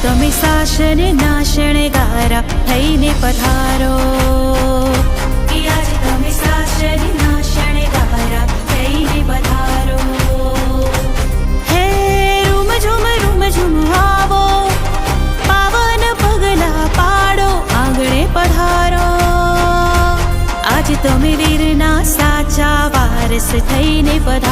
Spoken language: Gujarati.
તમે શાસન ના શણગારા થઈને પધારો, આજ તમે શાસન ના શણગારા થઈને પધારો. હે રૂમ ઝુમ આવો, પાવન પગલા પાડો, આંગણે પધારો. આજ તમે વીરના સાચા વારસ થઈને પધારો.